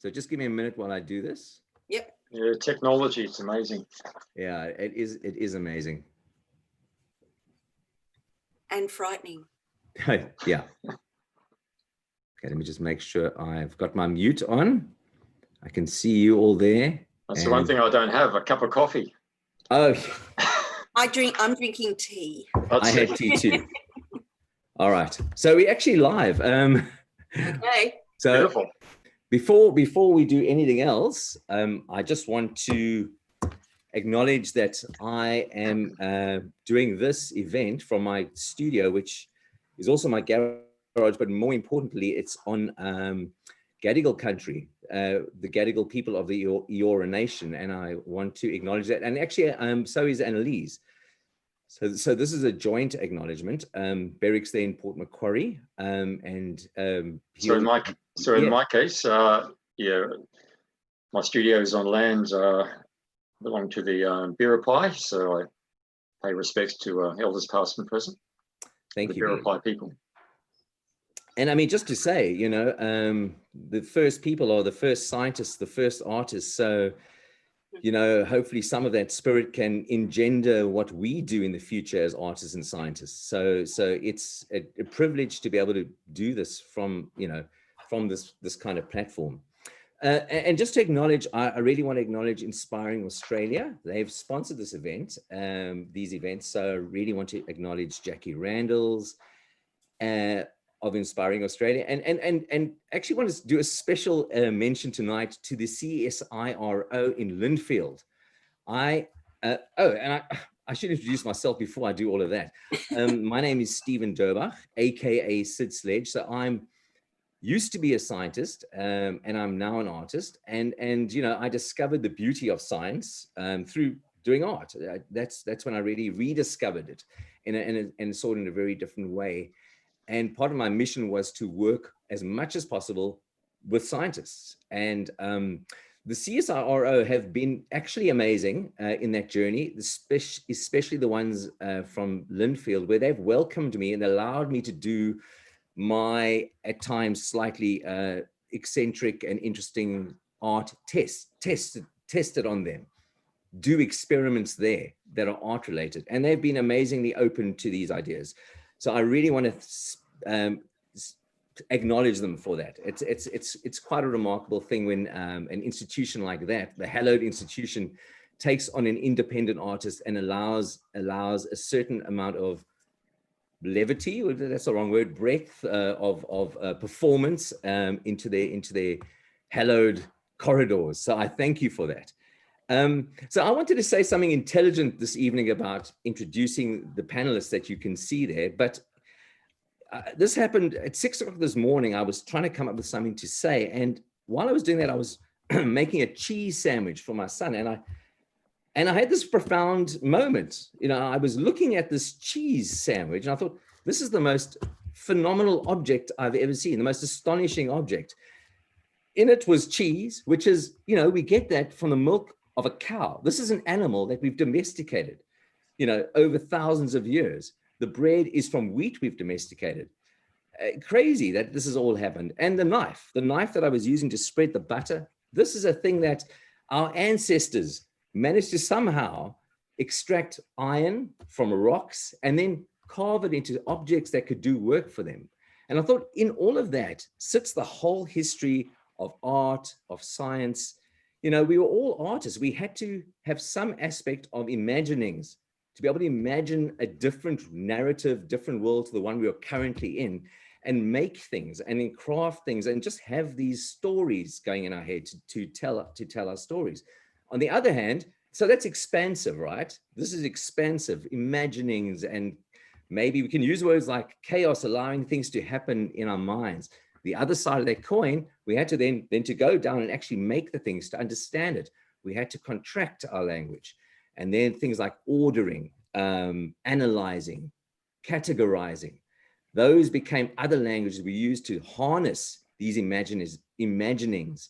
So just give me a minute while I do this. Yep. Yeah, technology, it's amazing. Yeah, it is amazing. And frightening. Yeah. Okay, let me just make sure I've got my mute on. I can see you all there. That's the one thing I don't have, a cup of coffee. Oh, I'm drinking tea. I had tea too. All right. So we're actually live. Okay. So beautiful. Before we do anything else, I just want to acknowledge that I am doing this event from my studio, which is also my garage, but more importantly, it's on Gadigal country, the Gadigal people of the Eora Nation, and I want to acknowledge that. And actually, so is Annelies. So this is a joint acknowledgement. Beric's there in Port Macquarie, and so in my case, yeah, my studio is on lands belong to the Beric, so I pay respects to elders past and present. Thank you, Beric people. And I mean, just to say, you know, the first people are the first scientists, the first artists. So, you know, hopefully some of that spirit can engender what we do in the future as artists and scientists. So it's a privilege to be able to do this from, you know, from this kind of platform. And just to acknowledge, I really want to acknowledge Inspiring Australia. They've sponsored this event, these events. So I really want to acknowledge Jackie Randalls of Inspiring Australia, and actually want to do a special mention tonight to the CSIRO in Lindfield. I should introduce myself before I do all of that. My name is Stephen Durbach, aka Sid Sledge. So I'm used to be a scientist, and I'm now an artist. And you know, I discovered the beauty of science through doing art. That's when I really rediscovered it, and saw it in a very different way. And part of my mission was to work as much as possible with scientists. And the CSIRO have been actually amazing in that journey, especially the ones from Lindfield, where they've welcomed me and allowed me to do my, at times, slightly eccentric and interesting art tested on them, do experiments there that are art related. And they've been amazingly open to these ideas. So I really want to acknowledge them for that. It's quite a remarkable thing when an institution like that, the hallowed institution, takes on an independent artist and allows a certain amount of levity, or that's the wrong word, breadth of performance into their hallowed corridors. So I thank you for that. So I wanted to say something intelligent this evening about introducing the panelists that you can see there, but this happened at 6 o'clock this morning. I was trying to come up with something to say, and while I was doing that, I was making a cheese sandwich for my son, and I had this profound moment. You know, I was looking at this cheese sandwich, and I thought, this is the most phenomenal object I've ever seen, the most astonishing object. In it was cheese, which is, you know, we get that from the milk of a cow. This is an animal that we've domesticated, you know, over thousands of years. The bread is from wheat we've domesticated. Crazy that this has all happened. And the knife that I was using to spread the butter, this is a thing that our ancestors managed to somehow extract iron from rocks and then carve it into objects that could do work for them. And I thought in all of that sits the whole history of art, of science. You know, we were all artists. We had to have some aspect of imaginings to be able to imagine a different narrative, different world to the one we are currently in, and make things and then craft things and just have these stories going in our head to tell our stories. On the other hand, so that's expansive, right? This is expansive, imaginings, and maybe we can use words like chaos, allowing things to happen in our minds. The other side of that coin, we had to then to go down and actually make the things to understand it. We had to contract our language. And then things like ordering, analyzing, categorizing, those became other languages we used to harness these imaginings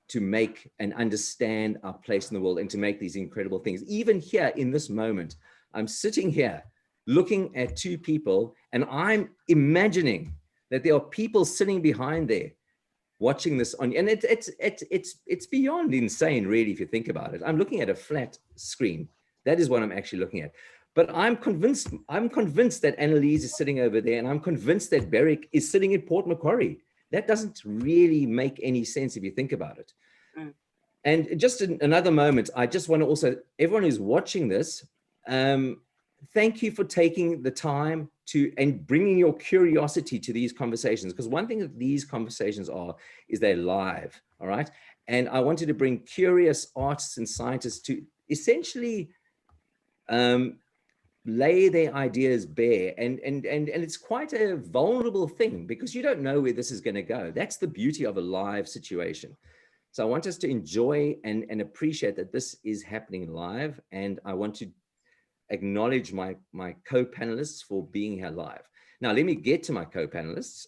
to make and understand our place in the world and to make these incredible things. Even here in this moment, I'm sitting here looking at two people and I'm imagining that there are people sitting behind there watching this on, and it's beyond insane, really, if you think about it. I'm looking at a flat screen. That is what I'm actually looking at. But I'm convinced that Annelies is sitting over there, and I'm convinced that Beric is sitting in Port Macquarie. That doesn't really make any sense if you think about it. Mm. And just in another moment, I just want to also, everyone who's watching this, thank you for taking the time to, and bringing your curiosity to these conversations. Because one thing that these conversations are, is they're live, all right? And I wanted to bring curious artists and scientists to essentially, lay their ideas bare, and it's quite a vulnerable thing, because you don't know where this is going to go. That's the beauty of a live situation. So I want us to enjoy and appreciate that this is happening live, and I want to acknowledge my co-panelists for being here live. Now let me get to my co-panelists.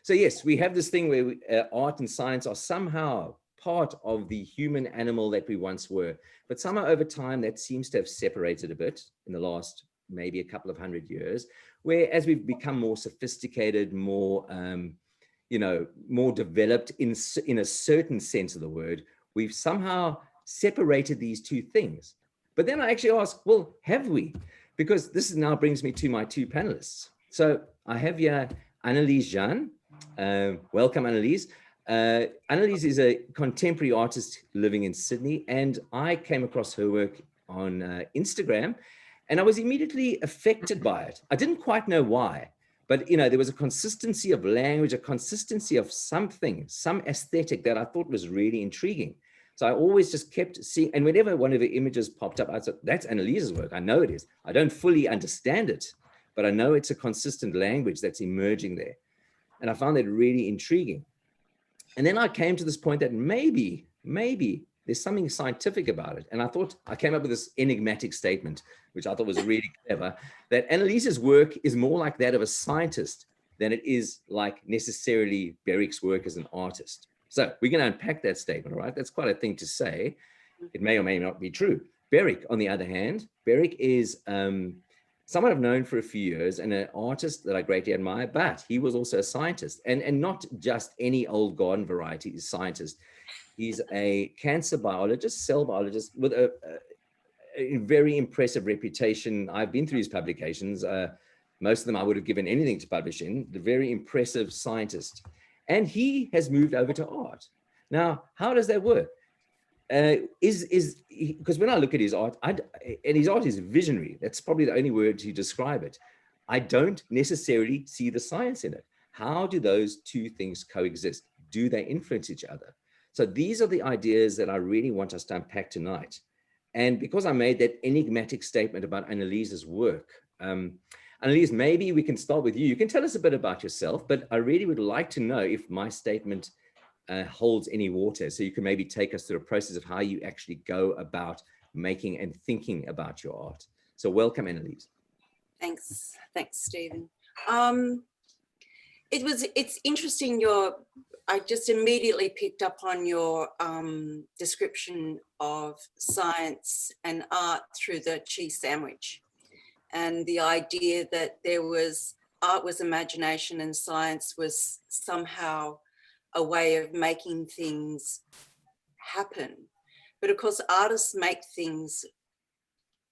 So yes, we have this thing where art and science are somehow part of the human animal that we once were, but somehow over time that seems to have separated a bit in the last maybe a couple of 100 years, where as we've become more sophisticated, more more developed in a certain sense of the word, we've somehow separated these two things. But then I actually ask, well, have we? Because this now brings me to my two panelists. So I have here Annelies Jahn. Welcome, Annelies. Annelies is a contemporary artist living in Sydney, and I came across her work on Instagram, and I was immediately affected by it. I didn't quite know why, but there was a consistency of language, a consistency of something, some aesthetic that I thought was really intriguing. So I always just kept seeing, and whenever one of the images popped up, I said, that's Annelies's work. I know it is. I don't fully understand it, but I know it's a consistent language that's emerging there. And I found that really intriguing. And then I came to this point that maybe there's something scientific about it. And I came up with this enigmatic statement, which I thought was really clever, that Annelies's work is more like that of a scientist than it is like necessarily Beric's work as an artist. So we're going to unpack that statement, all right? That's quite a thing to say. It may or may not be true. Beric, on the other hand, Beric is someone I've known for a few years and an artist that I greatly admire, but he was also a scientist, and not just any old garden variety scientist. He's a cancer biologist, cell biologist with a very impressive reputation. I've been through his publications. Most of them I would have given anything to publish in. The very impressive scientist. And he has moved over to art. Now, how does that work? Because when I look at his art, and his art is visionary. That's probably the only word to describe it. I don't necessarily see the science in it. How do those two things coexist? Do they influence each other? So these are the ideas that I really want us to unpack tonight. And because I made that enigmatic statement about Annelies's work, Annelies, maybe we can start with you. You can tell us a bit about yourself, but I really would like to know if my statement holds any water. So you can maybe take us through a process of how you actually go about making and thinking about your art. So welcome, Annelies. Thanks, Stephen. It's interesting. I just immediately picked up on your description of science and art through the cheese sandwich, and the idea that art was imagination and science was somehow a way of making things happen. But of course, artists make things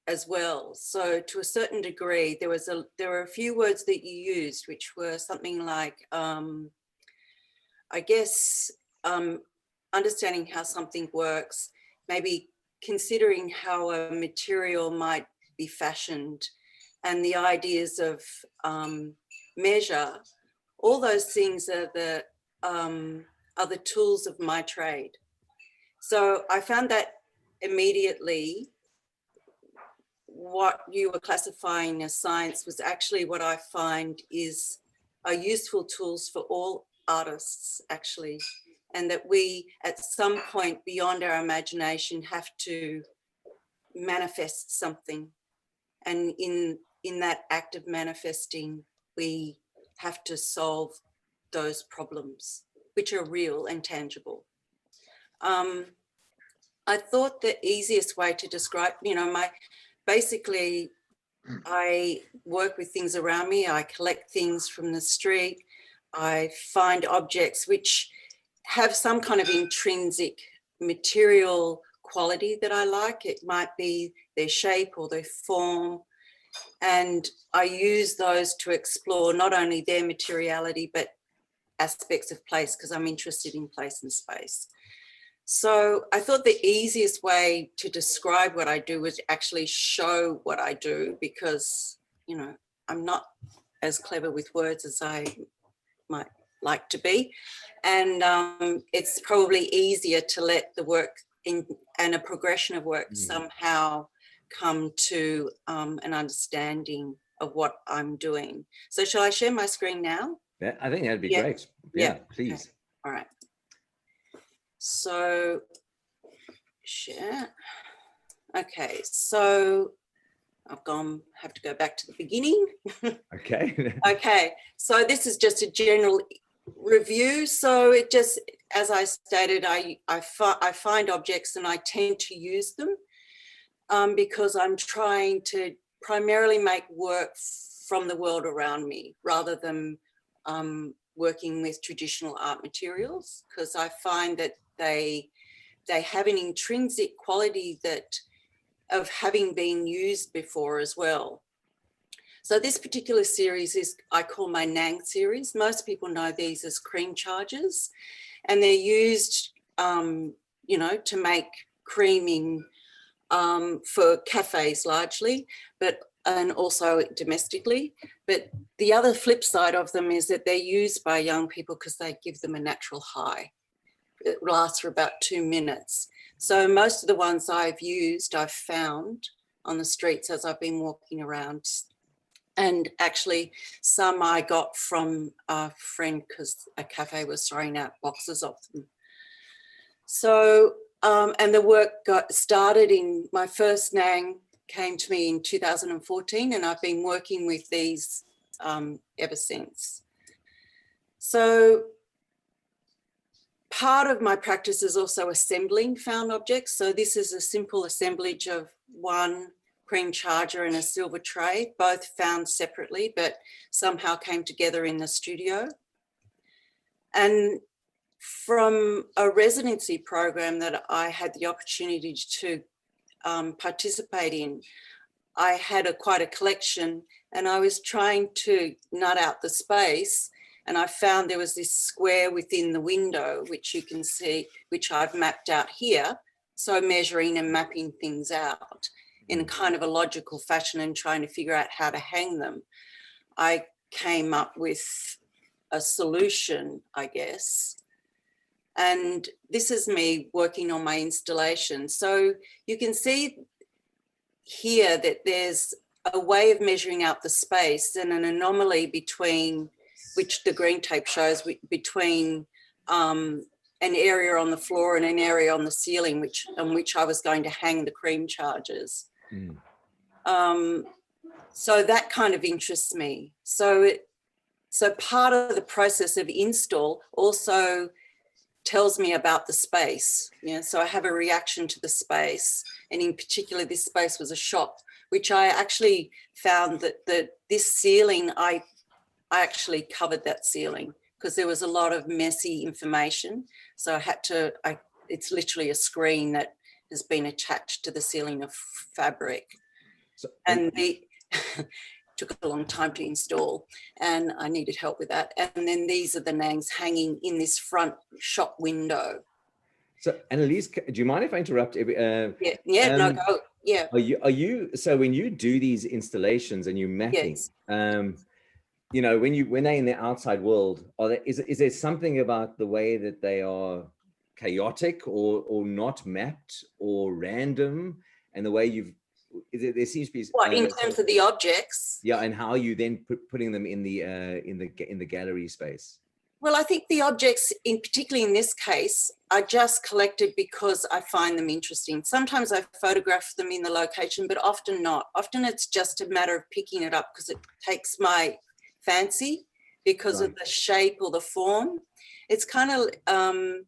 as well. So to a certain degree, there were a few words that you used, which were something like, I guess, understanding how something works, maybe considering how a material might be fashioned, and the ideas of measure. All those things are the tools of my trade. So I found that immediately what you were classifying as science was actually what I find are useful tools for all artists, actually, and that we at some point beyond our imagination have to manifest something, and in that act of manifesting we have to solve those problems which are real and tangible. I thought the easiest way to describe, basically I work with things around me. I collect things from the street. I find objects which have some kind of intrinsic material quality that I like. It might be their shape or their form. And I use those to explore not only their materiality, but aspects of place, because I'm interested in place and space. So I thought the easiest way to describe what I do was actually show what I do, because, you know, I'm not as clever with words as I might like to be. And it's probably easier to let the work in and a progression of work somehow come to an understanding of what I'm doing. So shall I share my screen now? Yeah, I think that'd be great. Yeah, please. Okay. All right. So share. Okay, so have to go back to the beginning. Okay. Okay, so this is just a general review. So it just, as I stated, I find objects and I tend to use them because I'm trying to primarily make work from the world around me rather than working with traditional art materials, because I find that they have an intrinsic quality that of having been used before as well. So this particular series is, I call my Nang series. Most people know these as cream chargers, and they're used, you know, to make creaming for cafes largely, and also domestically. But the other flip side of them is that they're used by young people because they give them a natural high. It lasts for about 2 minutes. So most of the ones I've used, I've found on the streets as I've been walking around. And actually some I got from a friend because a cafe was throwing out boxes of them. So, and the work got started in, my first Nang came to me in 2014, and I've been working with these ever since. So part of my practice is also assembling found objects. So this is a simple assemblage of one cream charger and a silver tray, both found separately, but somehow came together in the studio. And from a residency program that I had the opportunity to participate in, I had quite a collection, and I was trying to nut out the space, and I found there was this square within the window, which you can see, which I've mapped out here. So measuring and mapping things out in a kind of a logical fashion and trying to figure out how to hang them, I came up with a solution, I guess. And this is me working on my installation. So you can see here that there's a way of measuring out the space and an anomaly between, which the green tape shows, between an area on the floor and an area on the ceiling, on which I was going to hang the cream chargers. So that kind of interests me. So part of the process of install also tells me about the space. Yeah, so I have a reaction to the space, and in particular, this space was a shop, which I actually found that this ceiling, I actually covered that ceiling because there was a lot of messy information. So I had to, it's literally a screen that has been attached to the ceiling of fabric. So, and took a long time to install, and I needed help with that. And then these are the Nangs hanging in this front shop window. So Annelies, do you mind if I interrupt? No, go. Yeah. Are you, so when you do these installations and you're mapping, yes. You know, when they're in the outside world, is there something about the way that they are chaotic or not mapped or random, and the way there seems to be what in terms of the objects? Yeah, and how you then putting them in the gallery space. Well, I think the objects, particularly in this case, are just collected because I find them interesting. Sometimes I photograph them in the location, but often not. Often it's just a matter of picking it up because it takes my fancy because of the shape or the form. It's kind of, and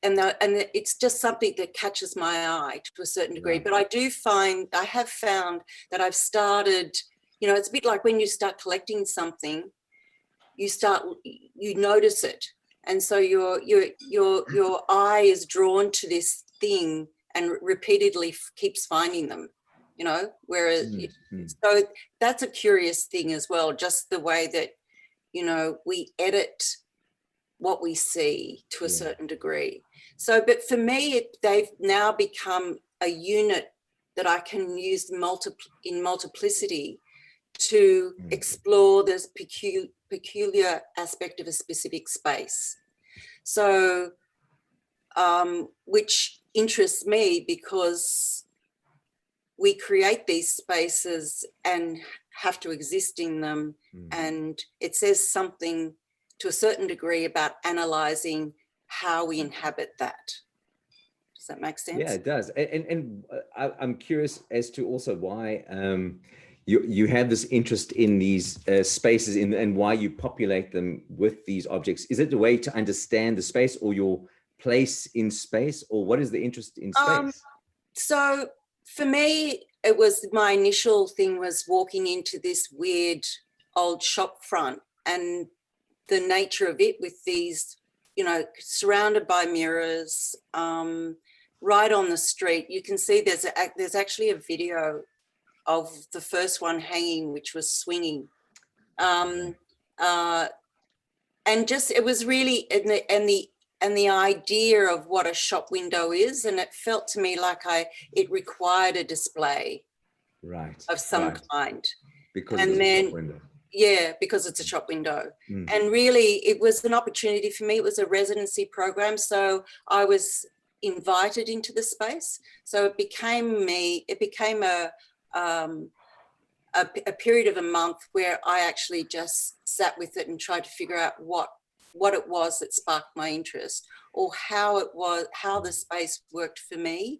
it's just something that catches my eye to a certain degree. Right. But I have found that I've started, you know, it's a bit like when you start collecting something, you notice it, And so your eye is drawn to this thing and repeatedly keeps finding them, you know, whereas, so that's a curious thing as well, just the way that, you know, we edit what we see to a certain degree. So, but for me, they've now become a unit that I can use in multiplicity to explore this peculiar aspect of a specific space. So, which interests me because we create these spaces and have to exist in them. And it says something to a certain degree about analyzing how we inhabit that. Does that make sense? Yeah, it does. And I'm curious as to also why you have this interest in these spaces and why you populate them with these objects. Is it a way to understand the space or your place in space, or what is the interest in space? So for me, it was my initial thing was walking into this weird old shop front and the nature of it with these, you know, surrounded by mirrors, right on the street. You can see there's actually a video of the first one hanging, which was swinging. And just, it was really, and the idea of what a shop window is, and it felt to me like it required a display of some kind. Because it's a shop window. Yeah, because it's a shop window. And really it was an opportunity for me. It was a residency program. So I was invited into the space. So it became a period of a month where I actually just sat with it and tried to figure out what it was that sparked my interest, or how the space worked for me.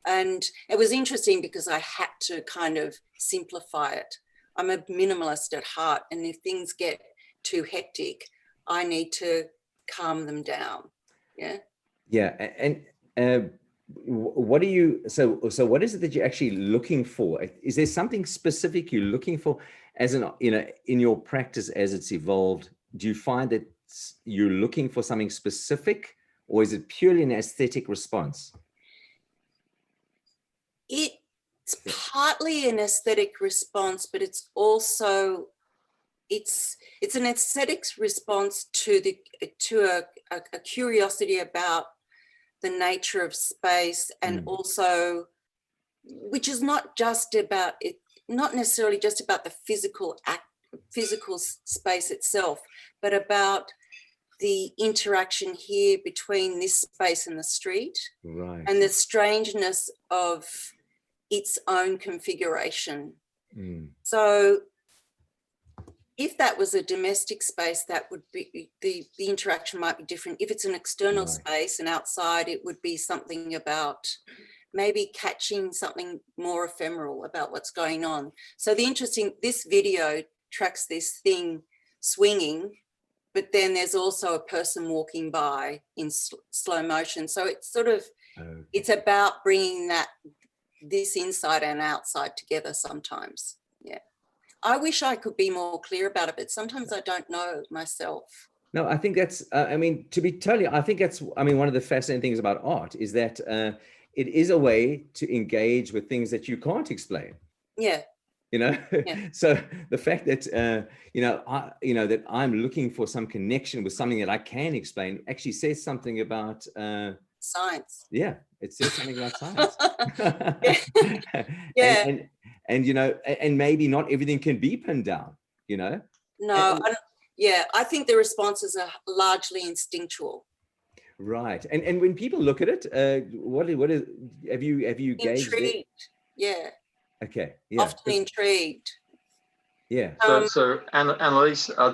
And it was interesting because I had to kind of simplify it. I'm a minimalist at heart, and if things get too hectic, I need to calm them down. Yeah. Yeah, and what are you? So what is it that you're actually looking for? Is there something specific you're looking for, as in your practice as it's evolved? Do you find that you're looking for something specific, or is it purely an aesthetic response? It's partly an aesthetic response, but it's also it's an aesthetic response to a curiosity about the nature of space, and also, which is not just about it, not necessarily just about the physical space itself, but about the interaction here between this space and the street, and the strangeness of its own configuration. So if that was a domestic space, that would be the interaction might be different. If it's an external space and outside, it would be something about maybe catching something more ephemeral about what's going on. So this video tracks this thing swinging, but then there's also a person walking by in slow motion. So it's sort of, it's about bringing this inside and outside together sometimes. Yeah. I wish I could be more clear about it, but sometimes I don't know myself. No, I think that's, I mean, to be totally, I think that's, I mean, one of the fascinating things about art is that it is a way to engage with things that you can't explain. Yeah. You know, so the fact that, that I'm looking for some connection with something that I can explain actually says something about science. Yeah, it says something about science. Yeah. And maybe not everything can be pinned down, No, I think the responses are largely instinctual. Right. And when people look at it, what is, have you gauged intrigued? Yeah. Okay. Yeah. Often intrigued. Yeah. So Annelies, are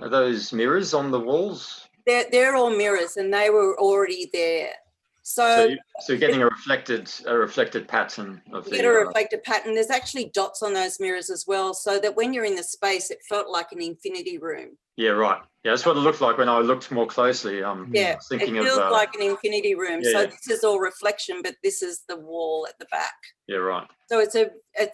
those mirrors on the walls? They're all mirrors, and they were already there. So you're getting a reflected pattern of get a reflected pattern. There's actually dots on those mirrors as well, so that when you're in the space, it felt like an infinity room. Yeah, right. Yeah, that's what it looked like when I looked more closely. Yeah, thinking it feels of like an infinity room. So yeah. this is all reflection, but this is the wall at the back. Yeah, right. So it's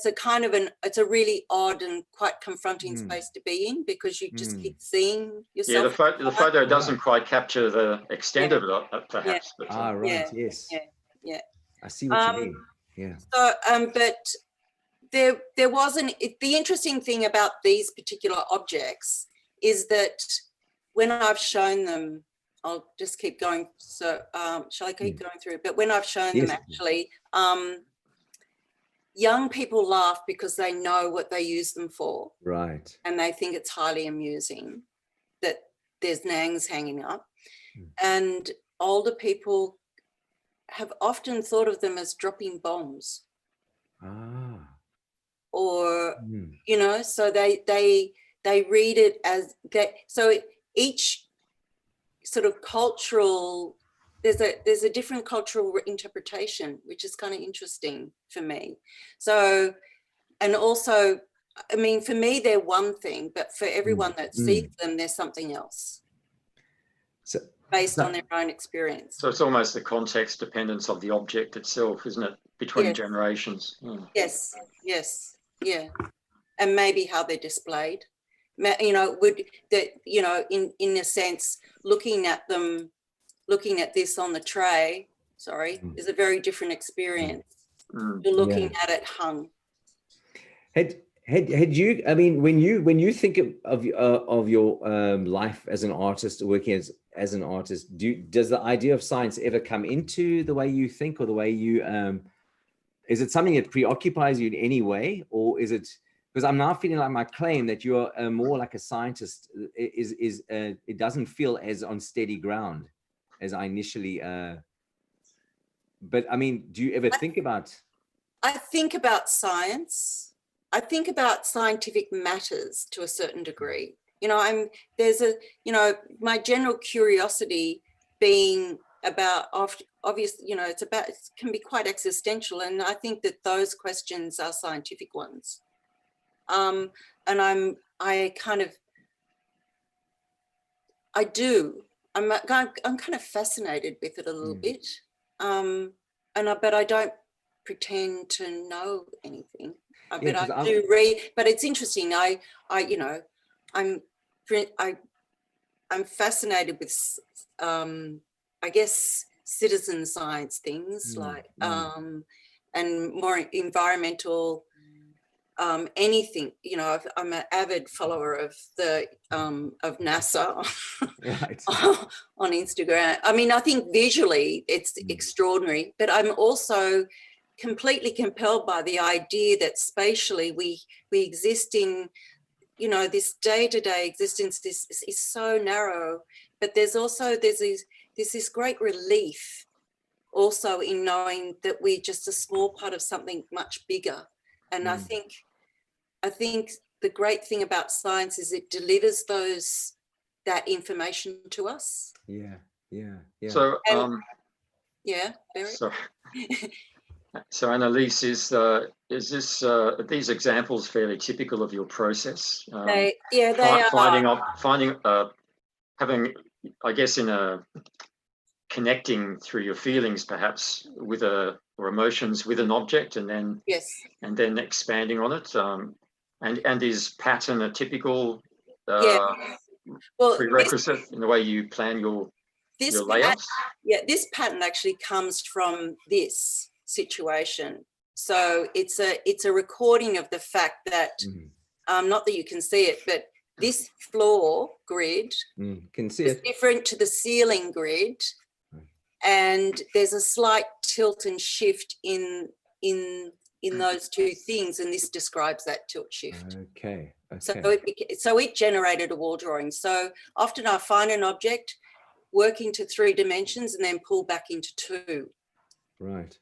a kind of it's a really odd and quite confronting space to be in, because you just keep seeing yourself. Yeah, the photo doesn't quite capture the extent of it, perhaps. Yeah. But, right. Yes. Yeah. I see what you mean. Yeah. So, but there wasn't. The interesting thing about these particular objects is that when I've shown them, I'll just keep going. So, shall I keep going through? But when I've shown them, actually, young people laugh because they know what they use them for. Right. And they think it's highly amusing that there's nangs hanging up. And older people have often thought of them as dropping bombs. Or, you know, so they read it as that. So each sort of cultural, there's a different cultural interpretation, which is kind of interesting for me. So, and also, I mean, for me, they're one thing, but for everyone that sees them, there's something else. So based on their own experience. So it's almost the context dependence of the object itself, isn't it? Between generations. Yes, yes, yeah. And maybe how they're displayed. You know, would that, you know, in a sense, looking at them, looking at this on the tray, is a very different experience. You're looking at it hung. Had you, I mean, when you think of your life as an artist, working as an artist, does the idea of science ever come into the way you think, or the way you, is it something that preoccupies you in any way, or is it, because I'm now feeling like my claim that you're more like a scientist is it doesn't feel as on steady ground as I initially, but I mean, do you ever think about? I think about science. I think about scientific matters to a certain degree. You know, there's a, you know, my general curiosity being about, obviously, you know, it can be quite existential. And I think that those questions are scientific ones. And I'm kind of fascinated with it a little bit. But I don't pretend to know anything. But I do read, but it's interesting. You know, I'm fascinated with, I guess, citizen science things like, and more environmental, anything. You know, I'm an avid follower of of NASA on Instagram. I mean, I think visually it's extraordinary, but I'm also completely compelled by the idea that spatially we exist in, you know, this day-to-day existence is so narrow, but there's this great relief also in knowing that we're just a small part of something much bigger. And I think the great thing about science is it delivers that information to us. So Beric? So Annelies, are these examples fairly typical of your process? They are. Having, I guess, connecting through your feelings, perhaps, with or emotions with an object, and then expanding on it. And is pattern a typical prerequisite in the way you plan your layouts? This pattern actually comes from this situation. So it's a recording of the fact that, not that you can see it, but this floor grid is different to the ceiling grid, and there's a slight tilt and shift in those two things, and this describes that tilt shift. Okay. So it generated a wall drawing. So often I find an object, work into 3 dimensions, and then pull back into 2. Right.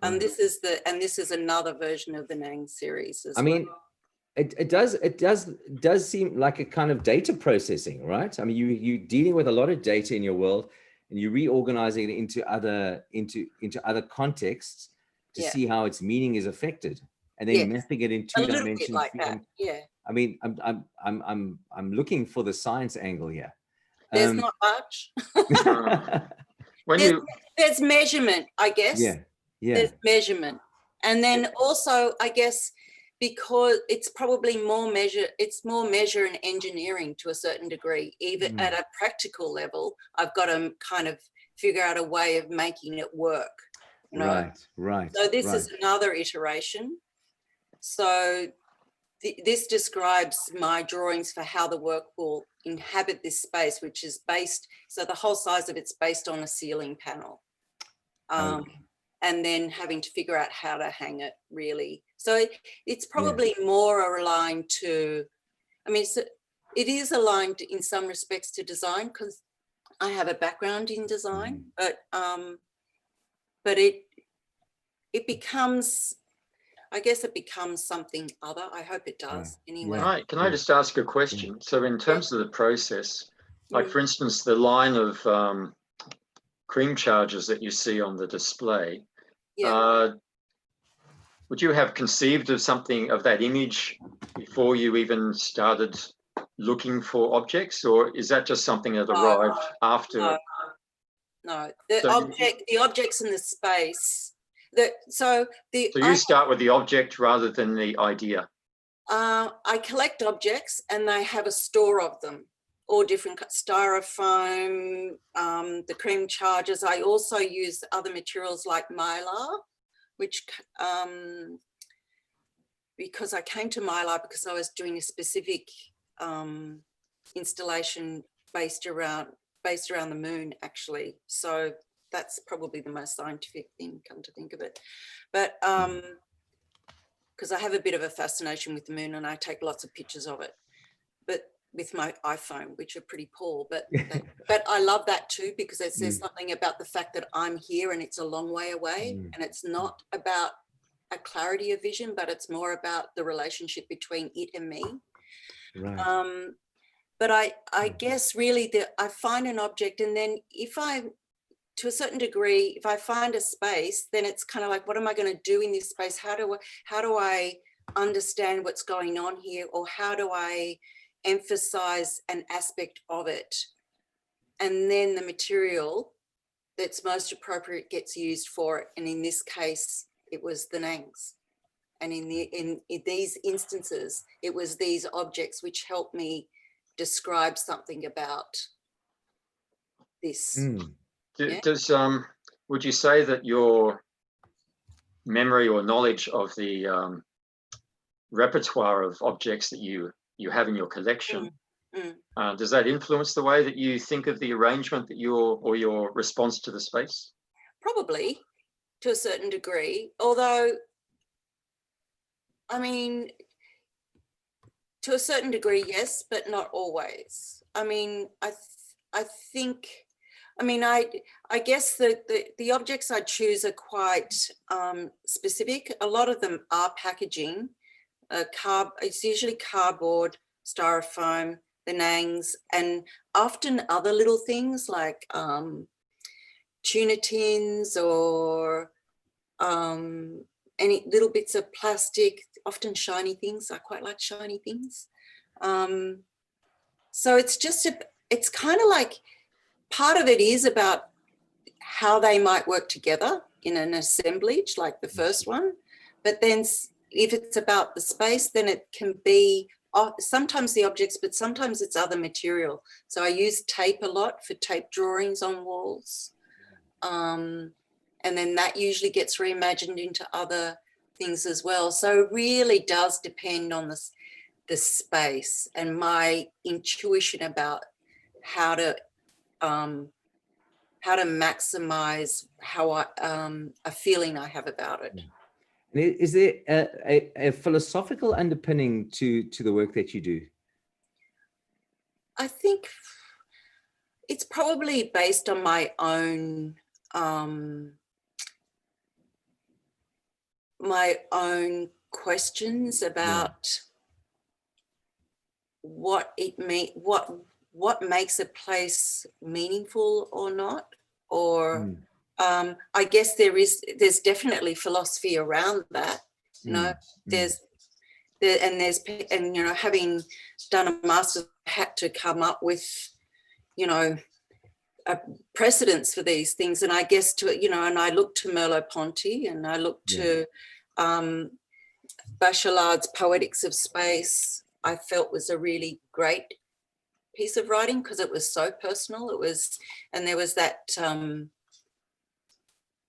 And this is another version of the Nang series as well. I mean, it does seem like a kind of data processing, right? I mean, you're dealing with a lot of data in your world, and you're reorganizing it into other contexts to see how its meaning is affected, and then mapping it in 2 dimensions. Like that. I mean, I'm looking for the science angle here. There's not much. When there's measurement, I guess. Yeah. There's measurement. And then also, I guess, because it's probably more measure and engineering to a certain degree. Even at a practical level, I've got to kind of figure out a way of making it work. You know? Right. So this is another iteration. So this describes my drawings for how the work will inhabit this space, which is based, so the whole size of it's based on a ceiling panel. And then having to figure out how to hang it, really. So it's probably more aligned to, I mean, it is aligned in some respects to design, because I have a background in design, but it becomes, I guess it becomes something other. I hope it does anyway. Right. Can I just ask a question? So in terms of the process, like for instance, the line of cream charges that you see on the display, would you have conceived of something of that image before you even started looking for objects, or is that just something that arrived after? No. The objects in the space. So you start with the object rather than the idea. I collect objects and I have a store of them, all different styrofoam, the cream charges. I also use other materials like mylar, which because I came to mylar because I was doing a specific installation based around the moon, actually. So that's probably the most scientific thing, come to think of it. But because I have a bit of a fascination with the moon and I take lots of pictures of it, but with my iPhone, which are pretty poor, but I love that too, because it says something about the fact that I'm here and it's a long way away, and it's not about a clarity of vision, but it's more about the relationship between it and me. Right. But I guess really that I find an object, and then to a certain degree, if I find a space, then it's kind of like, what am I going to do in this space? How do I understand what's going on here? Or how do I emphasize an aspect of it? And then the material that's most appropriate gets used for it. And in this case, it was the nangs. And in these instances, it was these objects which helped me describe something about this. Would you say that your memory or knowledge of the repertoire of objects that you have in your collection, does that influence the way that you think of the arrangement that your response to the space? Probably, to a certain degree, although, I mean, to a certain degree, yes, but not always. I mean, I think, I mean, I guess the objects I choose are quite specific. A lot of them are packaging. It's usually cardboard, styrofoam, the nangs, and often other little things like tuna tins or any little bits of plastic, often shiny things. I quite like shiny things. So it's just, it's kind of like, part of it is about how they might work together in an assemblage like the first one. But then if it's about the space, then it can be sometimes the objects, but sometimes it's other material. So I use tape a lot for tape drawings on walls. And then that usually gets reimagined into other things as well. So it really does depend on the space and my intuition about how to maximize a feeling I have about it. Is there a philosophical underpinning to the work that you do? I think it's probably based on my own questions about what it means, what makes a place meaningful or not, or I guess there's definitely philosophy around that. You know, there's and you know, having done a master's, I had to come up with, you know, a precedence for these things. And I guess to, you know, and I looked to Merleau-Ponty, and I looked to Bachelard's Poetics of Space. I felt was a really great piece of writing because it was so personal. It was, and there was that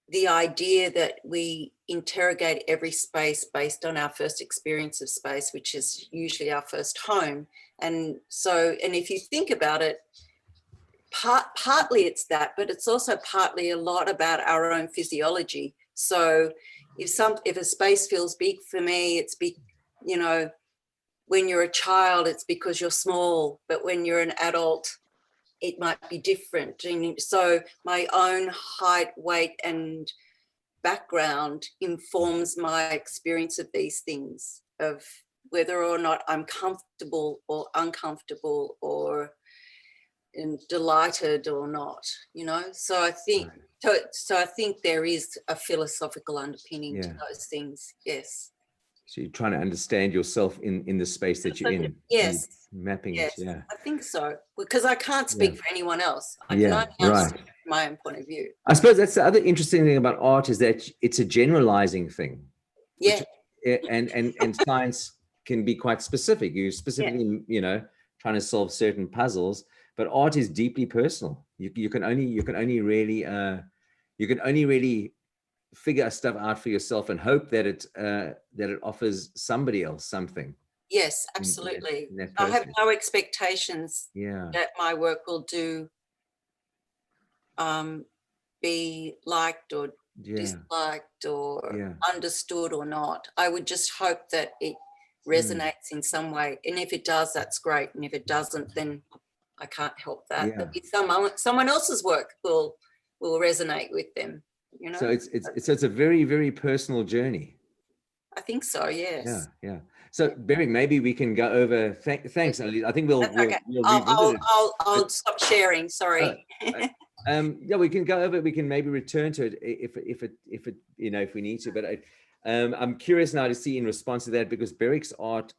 the idea that we interrogate every space based on our first experience of space, which is usually our first home. And so, and if you think about it, partly it's that, but it's also partly a lot about our own physiology. So if a space feels big for me, it's big, you know, when you're a child, it's because you're small, but when you're an adult, it might be different. And so my own height, weight, and background informs my experience of these things, of whether or not I'm comfortable or uncomfortable or delighted or not, you know. So I think I think there is a philosophical underpinning to those things. Yes. So you're trying to understand yourself in the space that you're in. Yes. Mapping it. Yeah. I think so, because I can't speak for anyone else. I can only right. my own point of view. I suppose that's the other interesting thing about art, is that it's a generalizing thing. Yeah. And science can be quite specific. You specifically, you know, trying to solve certain puzzles, but art is deeply personal. You can only really figure stuff out for yourself and hope that it offers somebody else something. Yes, absolutely. I have no expectations that my work will be liked or disliked or understood or not. I would just hope that it resonates in some way. And if it does, that's great. And if it doesn't, then I can't help that. But if someone else's work will resonate with them, you know. So it's a very, very personal journey. I think so, yes. Yeah. So Beric, maybe we can go over. Thanks, Annelies. I think we'll revisit it. I'll stop sharing. Sorry. Yeah, we can go over. We can maybe return to it if it you know, if we need to. But I'm curious now to see in response to that, because Beric's art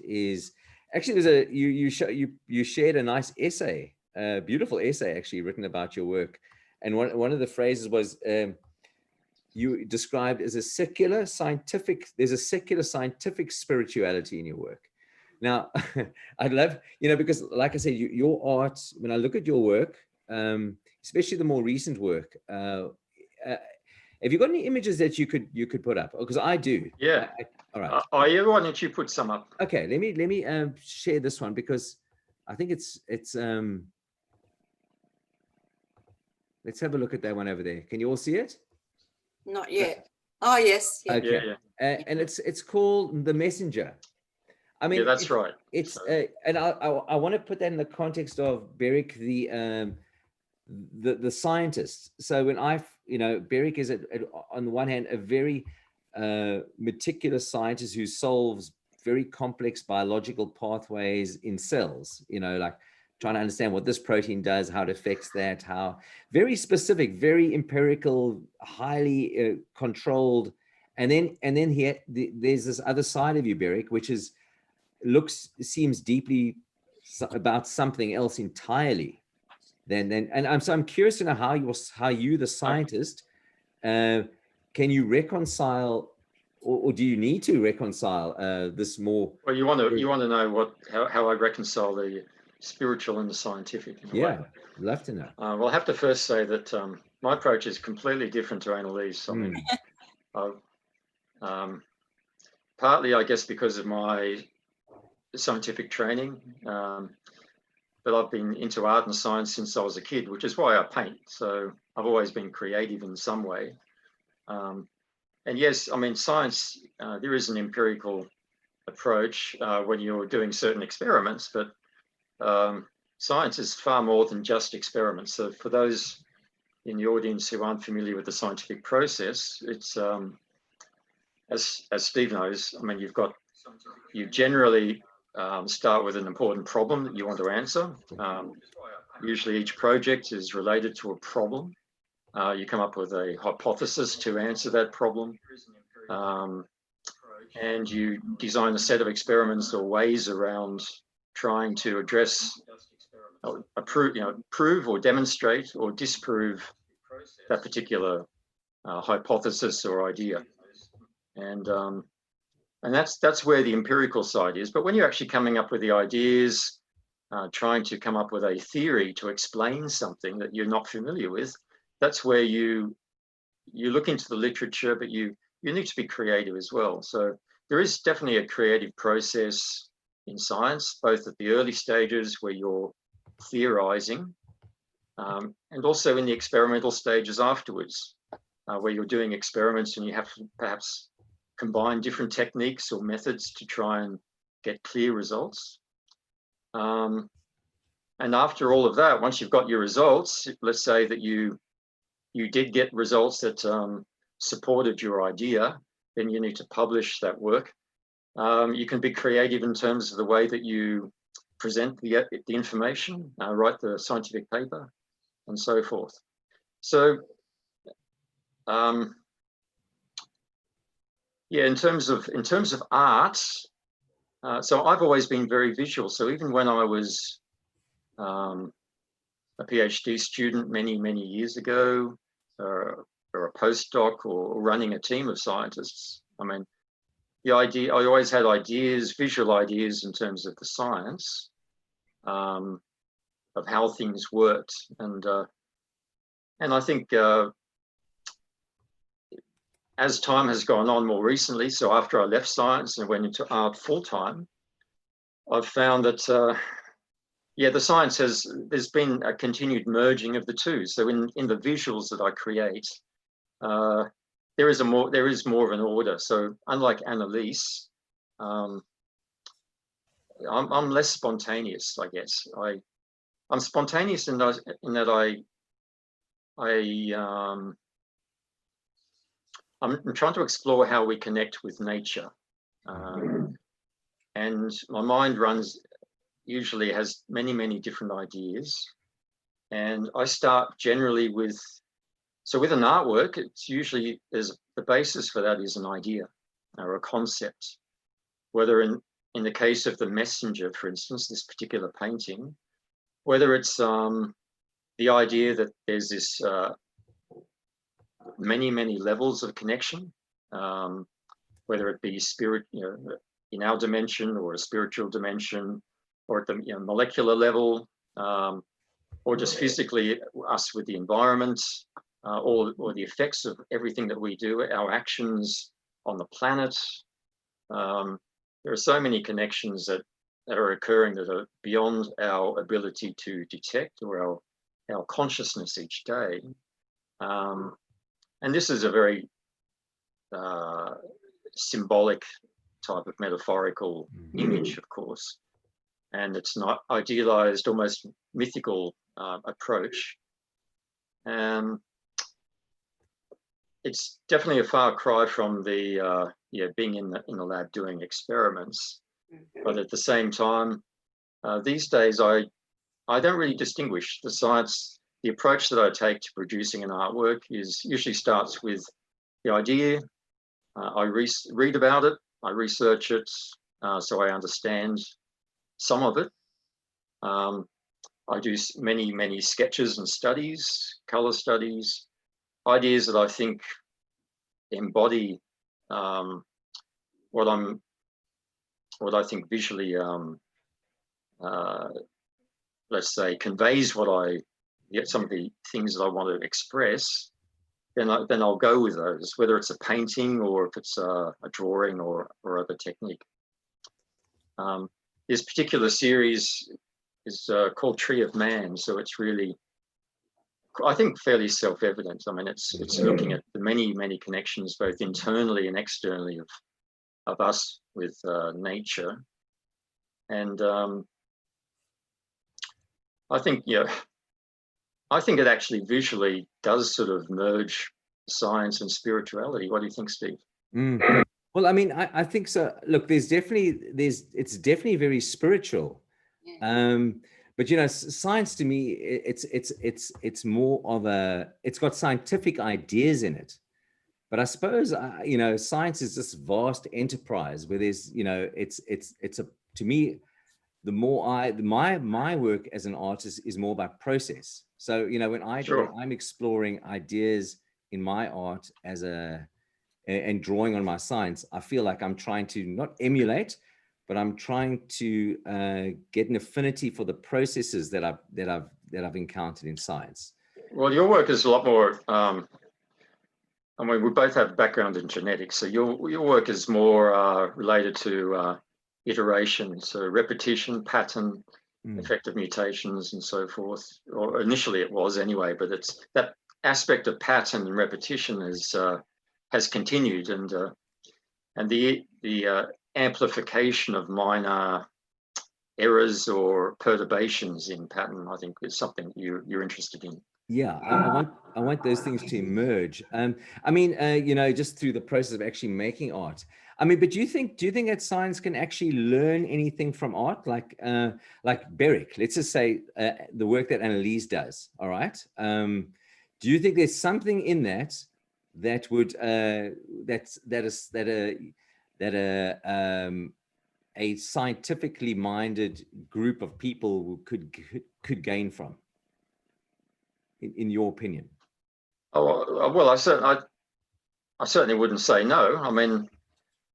is actually, there's you shared a nice essay, a beautiful essay actually written about your work, and one of the phrases was. You described as a secular scientific, there's a secular scientific spirituality in your work. Now, I'd love, you know, because like I said, your art, when I look at your work, especially the more recent work, have you got any images that you could put up? Because I do. Yeah. All right. Yeah, why don't you put some up? Okay, let me share this one, because I think it's let's have a look at that one over there. Can you all see it? Not yet. Oh, yes. Yeah. Okay. And it's called The Messenger. I mean, that's right. It's and I want to put that in the context of Beric, the scientist. So when Beric is on the one hand a very meticulous scientist who solves very complex biological pathways in cells. You know, like trying to understand what this protein does, how it affects that, how very specific, very empirical, highly controlled. And then there's this other side of you, Beric, which seems deeply about something else entirely. I'm curious to know how you, the scientist, can you reconcile, or do you need to reconcile this more? Well, you want to know how I reconcile the spiritual and the scientific. Yeah, love to know. Well, I have to first say that my approach is completely different to Annelies. I mean, partly, I guess, because of my scientific training, but I've been into art and science since I was a kid, which is why I paint. So I've always been creative in some way. And yes, I mean, science, there is an empirical approach when you're doing certain experiments, but science is far more than just experiments. So for those in the audience who aren't familiar with the scientific process, it's as Steve knows, I mean, you generally start with an important problem that you want to answer. Usually each project is related to a problem. You come up with a hypothesis to answer that problem. and you design a set of experiments or ways around trying to address, prove or demonstrate or disprove that particular hypothesis or idea. And that's where the empirical side is. But when you're actually coming up with the ideas, trying to come up with a theory to explain something that you're not familiar with, that's where you look into the literature, but you need to be creative as well. So there is definitely a creative process in science, both at the early stages where you're theorizing, and also in the experimental stages afterwards, where you're doing experiments and you have to perhaps combine different techniques or methods to try and get clear results. And after all of that, once you've got your results, let's say that you did get results that supported your idea, then you need to publish that work. You can be creative in terms of the way that you present the information, write the scientific paper, and so forth. So, yeah, in terms of art, so I've always been very visual. So even when I was a PhD student many years ago, or a postdoc, or running a team of scientists, I mean, the idea, I always had ideas, visual ideas in terms of the science, of how things worked. And I think as time has gone on more recently, so after I left science and went into art full time, I've found that, yeah, the science there's been a continued merging of the two. So in the visuals that I create, there is more of an order. So unlike Annelies, I'm less spontaneous, I guess. I'm spontaneous in that I'm trying to explore how we connect with nature, and my mind usually has many different ideas, and I start generally with. So with an artwork, it's usually the basis for that is an idea or a concept. Whether in the case of the Messenger, for instance, this particular painting, whether it's the idea that there's this many levels of connection, whether it be spirit, in our dimension, or a spiritual dimension, or at the molecular level, or just physically us with the environment. Or the effects of everything that we do, our actions on the planet. There are so many connections that are occurring that are beyond our ability to detect, or our consciousness each day. And this is a very symbolic type of metaphorical image, of course. And it's not idealized, almost mythical approach. It's definitely a far cry from the being in the lab doing experiments, but at the same time, these days I don't really distinguish the science. The approach that I take to producing an artwork usually starts with the idea. I read about it, I research it, so I understand some of it. I do many sketches and studies, color studies. Ideas that I think embody what I think visually, let's say, conveys some of the things that I want to express. Then I'll go with those, whether it's a painting or if it's a drawing or other technique. This particular series is called Tree of Man, so it's really, I think, fairly self-evident. I mean, it's looking at the many connections, both internally and externally, of us with nature. And I think it actually visually does sort of merge science and spirituality. What do you think, Steve? Well, I mean, I think so. Look, it's definitely very spiritual. Yeah. But science to me, it's more of it's got scientific ideas in it, But I suppose, you know, science is this vast enterprise where there's, you know, it's to me, the more my work as an artist is more about process. So, you know, when I'm exploring ideas in my art and drawing on my science, I feel like I'm trying to not emulate, but I'm trying to get an affinity for the processes that I've encountered in science. Well, your work is a lot more. I mean, we both have background in genetics, so your work is more related to iteration, so repetition, pattern, effective mutations, and so forth. Or initially it was anyway, but it's that aspect of pattern and repetition has continued, and the amplification of minor errors or perturbations in pattern, I think, is something you're interested in. Yeah, I want those things to emerge. I mean, you know, just through the process of actually making art. I mean, but do you think that science can actually learn anything from art, like Beric? Let's just say the work that Annelies does. All right. Do you think there's something in that would a scientifically minded group of people could gain from? In your opinion? Oh, well, I certainly wouldn't say no. I mean,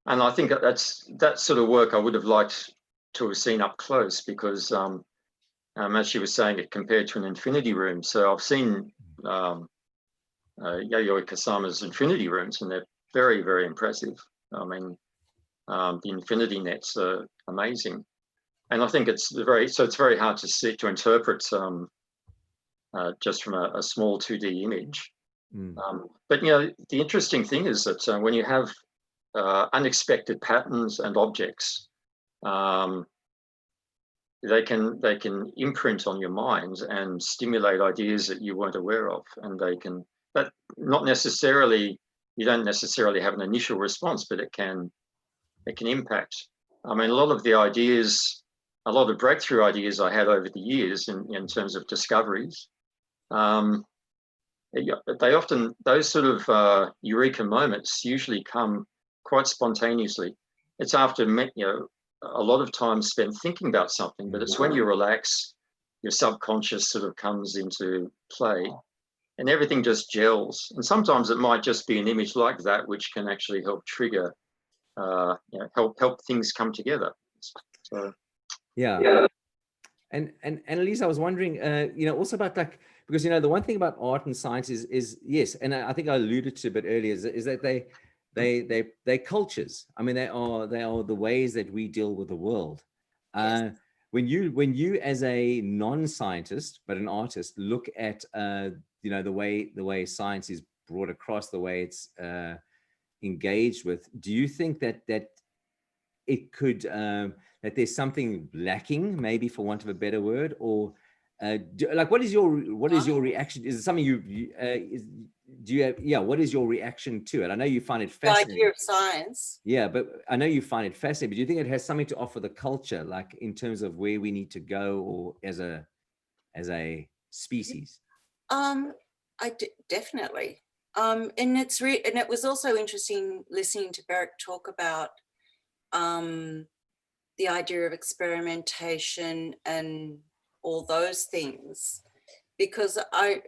and I think that sort of work I would have liked to have seen up close, because as she was saying, it compared to an infinity room. So I've seen Yayoi Kusama's infinity rooms, and they're very, very impressive. I mean, the infinity nets are amazing, and I think it's very hard to interpret just from a small 2D image. But you know, the interesting thing is that when you have unexpected patterns and objects, they can imprint on your mind and stimulate ideas that you weren't aware of, and that not necessarily, you don't necessarily have an initial response, but it can impact. I mean, a lot of breakthrough ideas I had over the years in terms of discoveries, those sort of eureka moments usually come quite spontaneously. It's after, you know, a lot of time spent thinking about something, but it's when you relax, your subconscious sort of comes into play, and everything just gels. And sometimes it might just be an image like that, which can actually help trigger, you know, help things come together. So yeah. And Annelies, I was wondering, you know, also about like, because, you know, the one thing about art and science is yes, and I think I alluded to a bit earlier, is that they're cultures. I mean, they are the ways that we deal with the world. Yes. When you as a non-scientist but an artist look at you know, the way science is brought across, the way it's engaged with, do you think that it could that there's something lacking, maybe, for want of a better word, or like, what is your reaction? Is it something do you have, yeah, what is your reaction to it? I know you find it fascinating. The idea of science. Yeah, but I know you find it fascinating, but do you think it has something to offer the culture, like in terms of where we need to go, or as a species? Definitely. And it was also interesting listening to Beric talk about the idea of experimentation and all those things, because a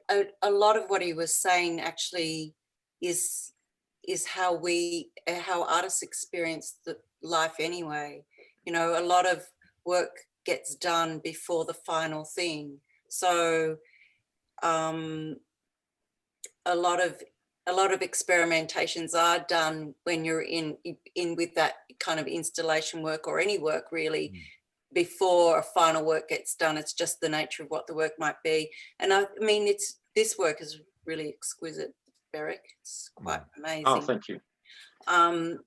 lot of what he was saying actually is how artists experience the life anyway. You know, a lot of work gets done before the final thing. So a lot of experimentations are done when you're in with that kind of installation work, or any work really, before a final work gets done. It's just the nature of what the work might be. And I mean, this work is really exquisite, Beric. It's quite amazing. Oh, thank you. And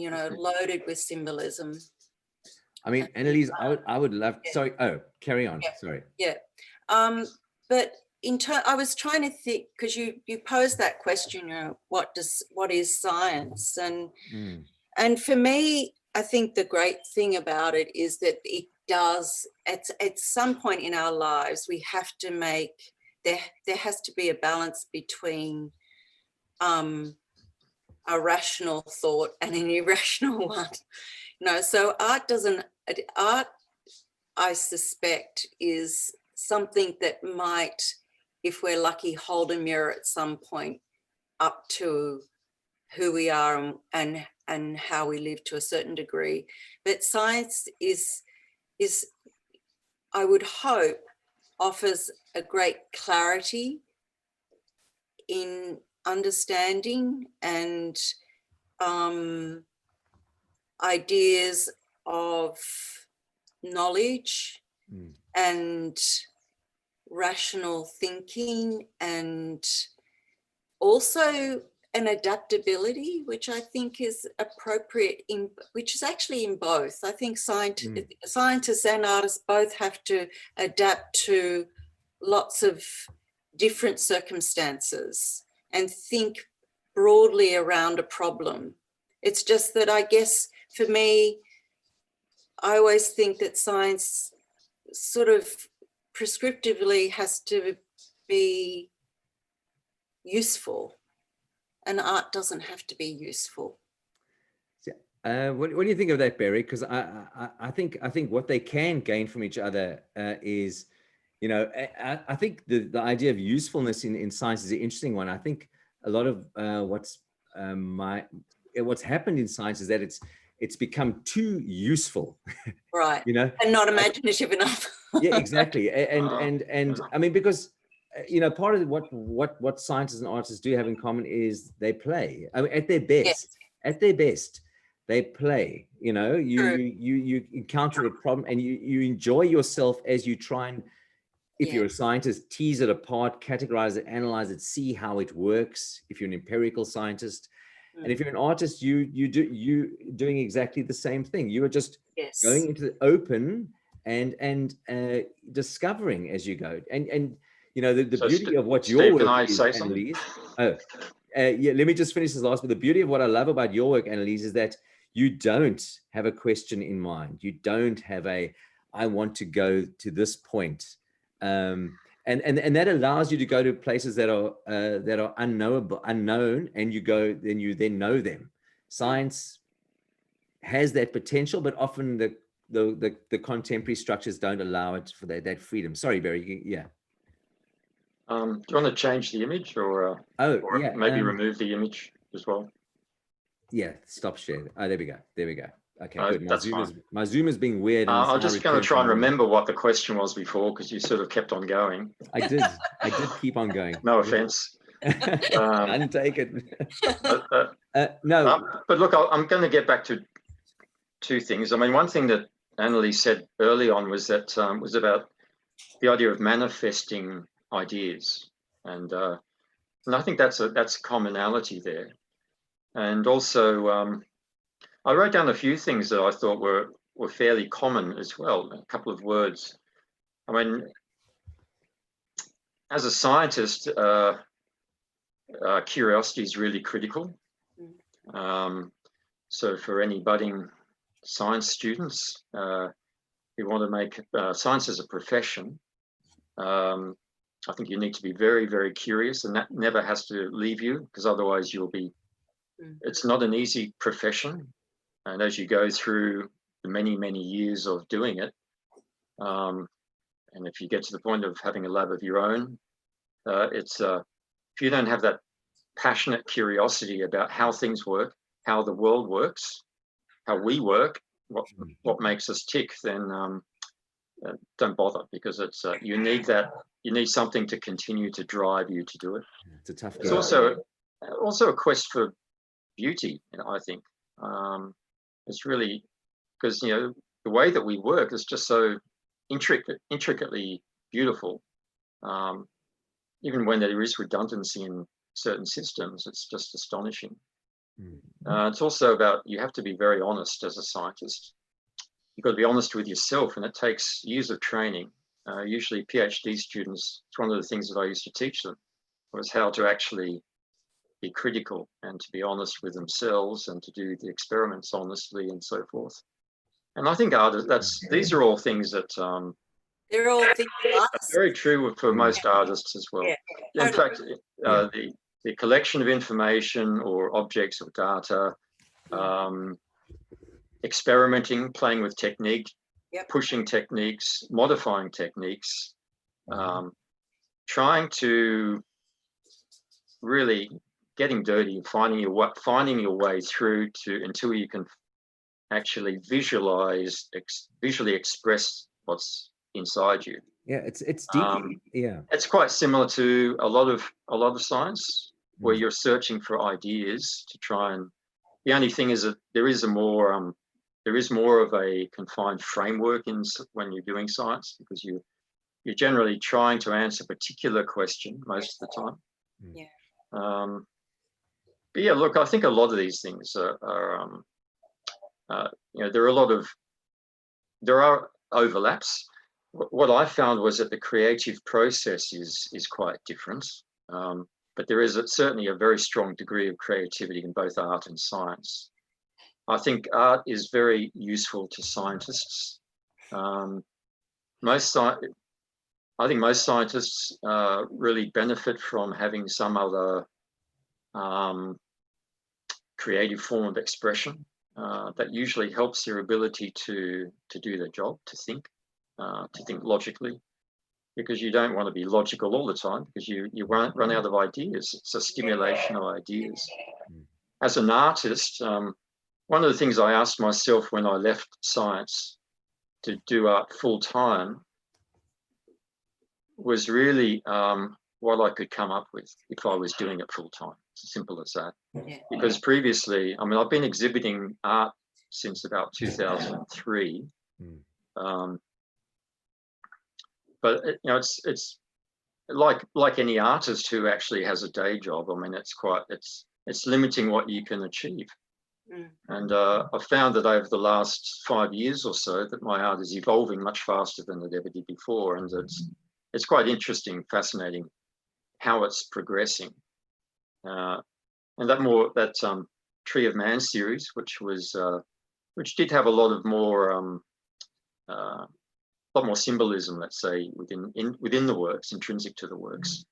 you know, loaded with symbolism. I mean, Annelies, I would love. Yeah. Sorry. Oh, carry on. Yeah. Sorry. Yeah. But I was trying to think, because you posed that question, you know, what is science? And for me, I think the great thing about it is that it does, at some point in our lives, we have to make, there has to be a balance between a rational thought and an irrational one. No, so art, I suspect, is something that might, if we're lucky, hold a mirror at some point up to who we are and how we live to a certain degree. But science is, I would hope, offers a great clarity in understanding and ideas of knowledge and rational thinking, and also an adaptability, which I think is appropriate which is actually in both. I think scientists and artists both have to adapt to lots of different circumstances and think broadly around a problem. It's just that, I guess, for me, I always think that science sort of prescriptively has to be useful, and art doesn't have to be useful. What do you think of that, Beric? Because I think what they can gain from each other is, you know, I think the idea of usefulness in science is an interesting one. I think a lot of what's happened in science is that it's become too useful, right? You know, and not imaginative enough. Yeah, exactly. And I mean, because you know, part of what scientists and artists do have in common is they play. I mean, at their best, they play. You know, you encounter a problem and you enjoy yourself as you try and, if you're a scientist, tease it apart, categorize it, analyze it, see how it works. If you're an empirical scientist, and if you're an artist, you doing exactly the same thing. You are just going into the open and discovering as you go. And you know, the beauty of what your work is, Annelies. Yeah, let me just finish this last. But the beauty of what I love about your work, Annelies, is that you don't have a question in mind. You don't have I want to go to this point. And that allows you to go to places that are unknown, and you then know them. Science has that potential, but often the contemporary structures don't allow it for that freedom. Sorry, Barry. Yeah. Do you want to change the image, or maybe remove the image as well? Yeah, stop share. Oh, there we go. Okay, good. My Zoom is being weird. I'm just going to try and remember what the question was before, because you sort of kept on going. I did keep on going. No offense. None taken. No. But look, I'm going to get back to two things. I mean, one thing that Annelies said early on was that was about the idea of manifesting ideas, and I think that's a commonality there. And also, I wrote down a few things that I thought were fairly common as well. A couple of words. I mean, as a scientist, curiosity is really critical. So for any budding science students who want to make science as a profession, I think you need to be very, very curious, and that never has to leave you, because otherwise you'll be, it's not an easy profession. And as you go through the many, many years of doing it, and if you get to the point of having a lab of your own, if you don't have that passionate curiosity about how things work, how the world works, how we work, what makes us tick, then don't bother, because it's you need something to continue to drive you to do it. It's a tough game. It's also a quest for beauty, you know, I think. It's really, because, you know, the way that we work is just so intricately beautiful. Even when there is redundancy in certain systems, it's just astonishing. It's also about, you have to be very honest as a scientist. You've got to be honest with yourself, and it takes years of training. Usually PhD students, it's one of the things that I used to teach them, was how to actually be critical and to be honest with themselves and to do the experiments honestly and so forth. And I think these are all things that they're all things very true for most artists as well. In fact, the the collection of information or objects or data, experimenting, playing with technique, pushing techniques, modifying techniques, trying to really getting dirty, finding your way through to until you can actually visually express what's inside you. Yeah, it's deeply, it's quite similar to a lot of science, where you're searching for ideas to try and. The only thing is that there is more of a confined framework when you're doing science, because you're generally trying to answer a particular question most of the time. Yeah. But yeah, look, I think a lot of these things are there are overlaps. What I found was that the creative process is quite different, but there is certainly a very strong degree of creativity in both art and science. I think art is very useful to scientists. I think most scientists really benefit from having some other creative form of expression that usually helps their ability to do their job, to think logically, because you don't want to be logical all the time, because you run out of ideas. It's a stimulation of ideas. As an artist, one of the things I asked myself when I left science to do art full time was really what I could come up with if I was doing it full time. It's as simple as that. Yeah. Because previously, I mean, I've been exhibiting art since about 2003. But it's like any artist who actually has a day job. I mean, it's limiting what you can achieve. And I've found that over the last 5 years or so that my art is evolving much faster than it ever did before, and it's quite interesting, fascinating how it's progressing. And that Tree of Man series, which did have a lot more symbolism, let's say, within the works, intrinsic to the works.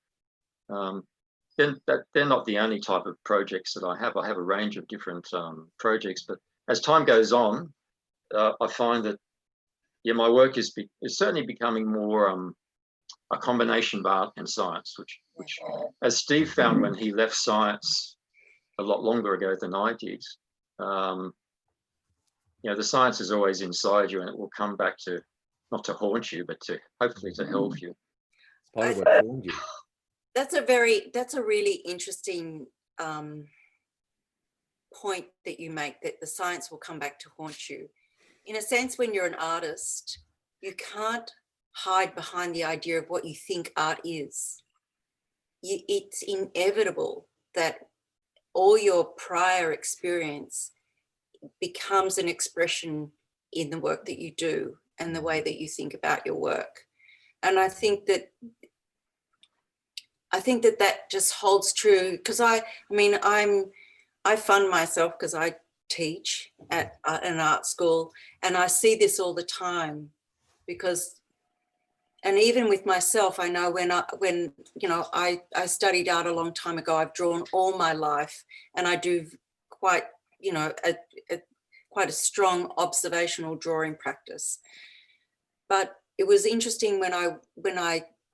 Then they're not the only type of projects that I have. I have a range of different projects, but as time goes on, I find that my work is certainly becoming more a combination of art and science, which as Steve found when he left science a lot longer ago than I did, the science is always inside you, and it will come back to not to haunt you, but to hopefully to help you. It's part of what formed you. That's a really interesting point that you make, that the science will come back to haunt you. In a sense, when you're an artist, you can't hide behind the idea of what you think art is. It's inevitable that all your prior experience becomes an expression in the work that you do and the way that you think about your work. And I think that just holds true, because I fund myself because I teach at an art school, and I see this all the time, and even with myself, I know when I studied art a long time ago, I've drawn all my life, and I do quite a strong observational drawing practice. But it was interesting when I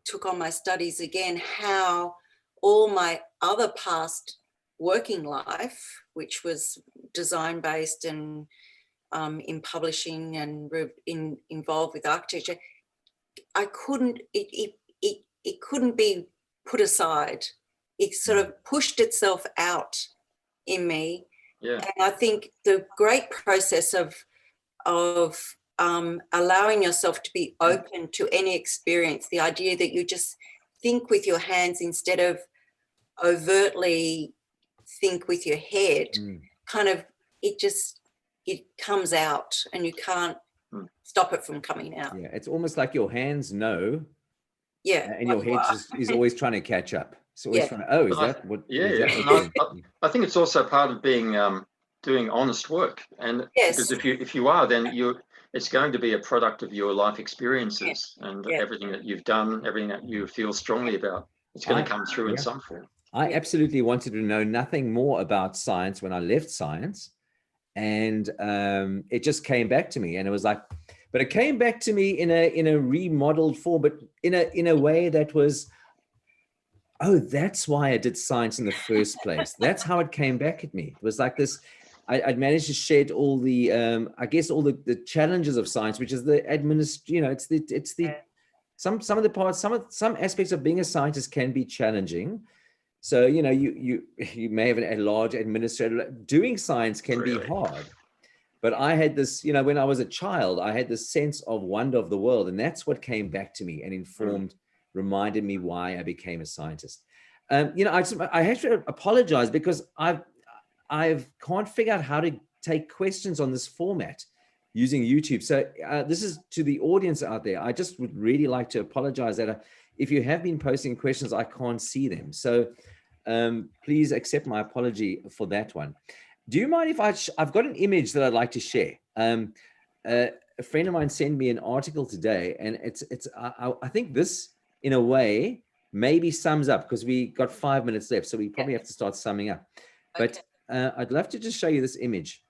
took on my studies again, how all my other past working life, which was design based and in publishing and involved with architecture, it couldn't be put aside. It sort of pushed itself out in me. Yeah. And I think the great process of allowing yourself to be open to any experience, the idea that you just think with your hands instead of overtly think with your head, it comes out, and you can't stop it from coming out. Yeah, it's almost like your hands know. Yeah. And your head is always trying to catch up. It's always trying to, is that what? Yeah. I think it's also part of being doing honest work, and because if you are, then it's going to be a product of your life experiences and everything that you've done, everything that you feel strongly about. It's going to come through in some form. I absolutely wanted to know nothing more about science when I left science. And it just came back to me, and it was like, but it came back to me in a remodeled form, but in a way that was, oh, that's why I did science in the first place. That's how it came back at me. It was like this. I'd managed to shed all the, I guess, all the challenges of science, which is the it's the some of the parts, some aspects of being a scientist can be challenging. So, you know, you may have a large administrator. Doing science can be hard. But I had this, you know, when I was a child, I had this sense of wonder of the world. And that's what came back to me and informed, reminded me why I became a scientist. You know, I have to apologize because I can't figure out how to take questions on this format using YouTube. So this is to the audience out there. I just would really like to apologize that if you have been posting questions, I can't see them. So please accept my apology for that one. Do you mind if I've got an image that I'd like to share? A friend of mine sent me an article today, and I think this, in a way, maybe sums up, because we got 5 minutes left, so we probably have to start summing up. But I'd love to just show you this image.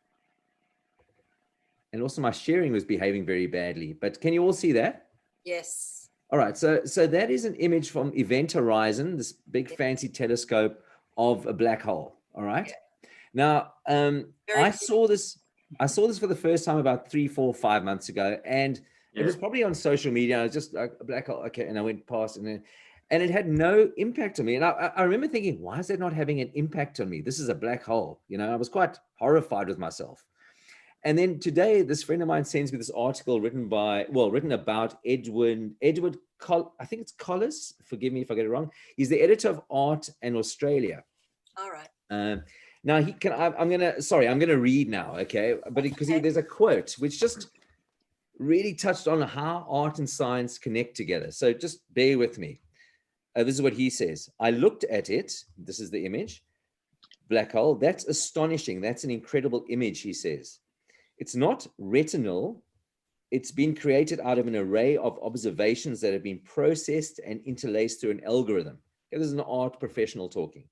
And also my sharing was behaving very badly, but can you all see that? Yes. All right, so that is an image from Event Horizon, this big fancy telescope of a black hole. All right. Yeah. Now, I saw this for the first time about 3, 4, 5 months ago, and it was probably on social media. I was just like, a black hole, okay, and I went past, and it had no impact on me. And I remember thinking, why is that not having an impact on me? This is a black hole. You know, I was quite horrified with myself. And then today, this friend of mine sends me this article written about Edward I think it's Collis. Forgive me if I get it wrong. He's the editor of Art and Australia. All right. Now I'm gonna read now, okay? But because there's a quote which just really touched on how art and science connect together. So just bear with me. This is what he says. I looked at it. This is the image. Black hole. That's astonishing. That's an incredible image, he says. It's not retinal. It's been created out of an array of observations that have been processed and interlaced through an algorithm. Okay, this is an art professional talking.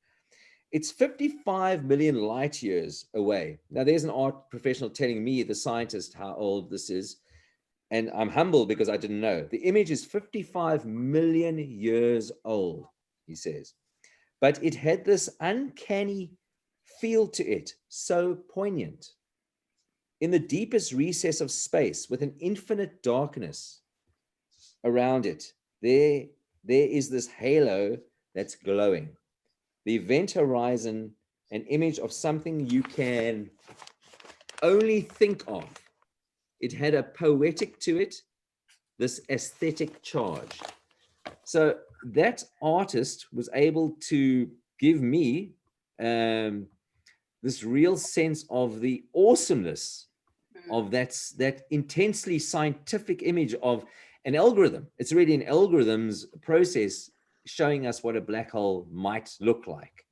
It's 55 million light years away. Now, there's an art professional telling me, the scientist, how old this is. And I'm humbled because I didn't know. The image is 55 million years old, he says. But it had this uncanny feel to it, so poignant. In the deepest recess of space, with an infinite darkness around it, there is this halo that's glowing. The event horizon, an image of something you can only think of. It had a poetic to it, this aesthetic charge. So that artist was able to give me this real sense of the awesomeness of that intensely scientific image of an algorithm. It's really an algorithm's process showing us what a black hole might look like.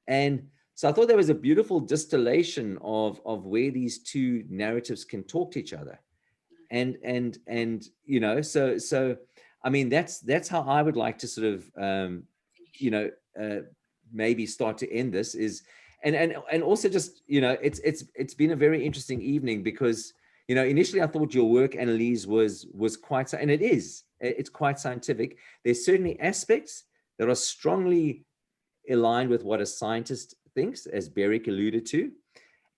And so I thought there was a beautiful distillation of where these two narratives can talk to each other. And you know, so I mean, that's how I would like to sort of you know, maybe start to end this is, and also just, you know, it's been a very interesting evening because, you know, initially I thought your work, Annelies, was quite, and it's quite scientific. There's certainly aspects that are strongly aligned with what a scientist thinks, as Beric alluded to.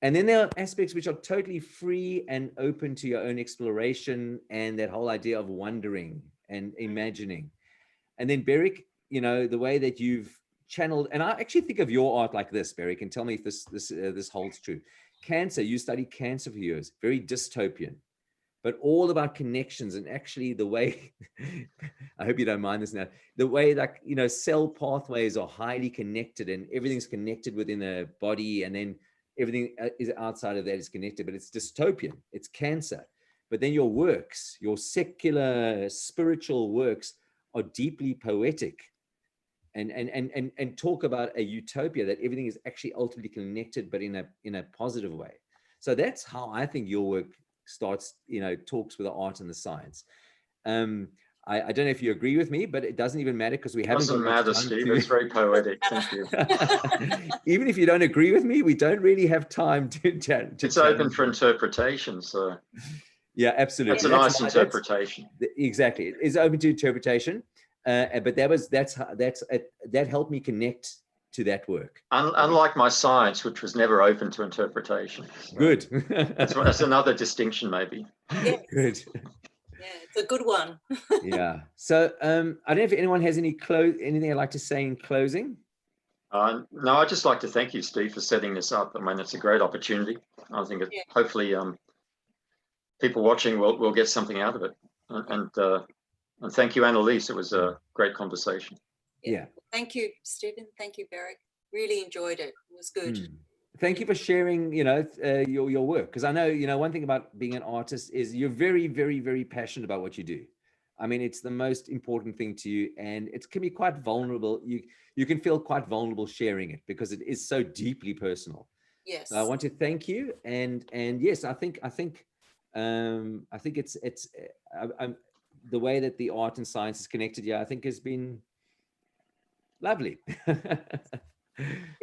And then there are aspects which are totally free and open to your own exploration and that whole idea of wondering and imagining. And then Beric, you know, the way that you've channeled, and I actually think of your art like this, Beric, and tell me if this holds true. Cancer, you study cancer for years, very dystopian, but all about connections. And actually the way, I hope you don't mind this now, the way that, you know, cell pathways are highly connected and everything's connected within a body, and then everything is outside of that is connected, but it's dystopian, it's cancer. But then your works, your secular spiritual works, are deeply poetic and talk about a utopia that everything is actually ultimately connected, but in a positive way. So that's how I think your work starts, you know, talks with the art and the science. I don't know if you agree with me, but it doesn't even matter because we haven't Doesn't got much matter, time Steve. to- It's very poetic. Thank you. Even if you don't agree with me, we don't really have time to chat. It's open for interpretation, so Yeah, absolutely. that's a nice interpretation. Exactly, it is open to interpretation. But that helped me connect to that work. Unlike my science, which was never open to interpretation. So Good. that's another distinction, maybe. Yeah. Good. Yeah, it's a good one. Yeah. So I don't know if anyone has anything I'd like to say in closing. No, I'd just like to thank you, Steve, for setting this up. I mean, it's a great opportunity. I think hopefully people watching will get something out of it. And thank you, Annelies. It was a great conversation. Yeah. Thank you, Stephen. Thank you, Beric. Really enjoyed it. It was good. Thank you for sharing, your work. Because I know, one thing about being an artist is you're very, very, very passionate about what you do. I mean, it's the most important thing to you, and it can be quite vulnerable. You can feel quite vulnerable sharing it because it is so deeply personal. Yes. So I want to thank you, and yes, I think it's the way that the art and science is connected. Yeah, I think has been lovely.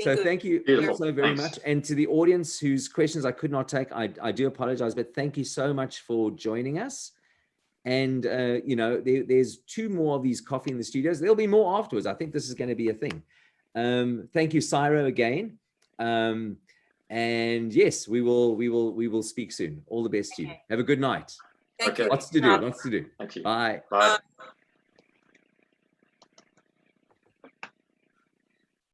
So thank you so very much. And to the audience whose questions I could not take, I do apologize, but thank you so much for joining us. And, there's 2 more of these coffee in the studios. There'll be more afterwards. I think this is going to be a thing. Thank you, Cyro, again. And yes, we will speak soon. All the best to you. Have a good night. Thank you. Lots to do. Thank you. Bye. Bye.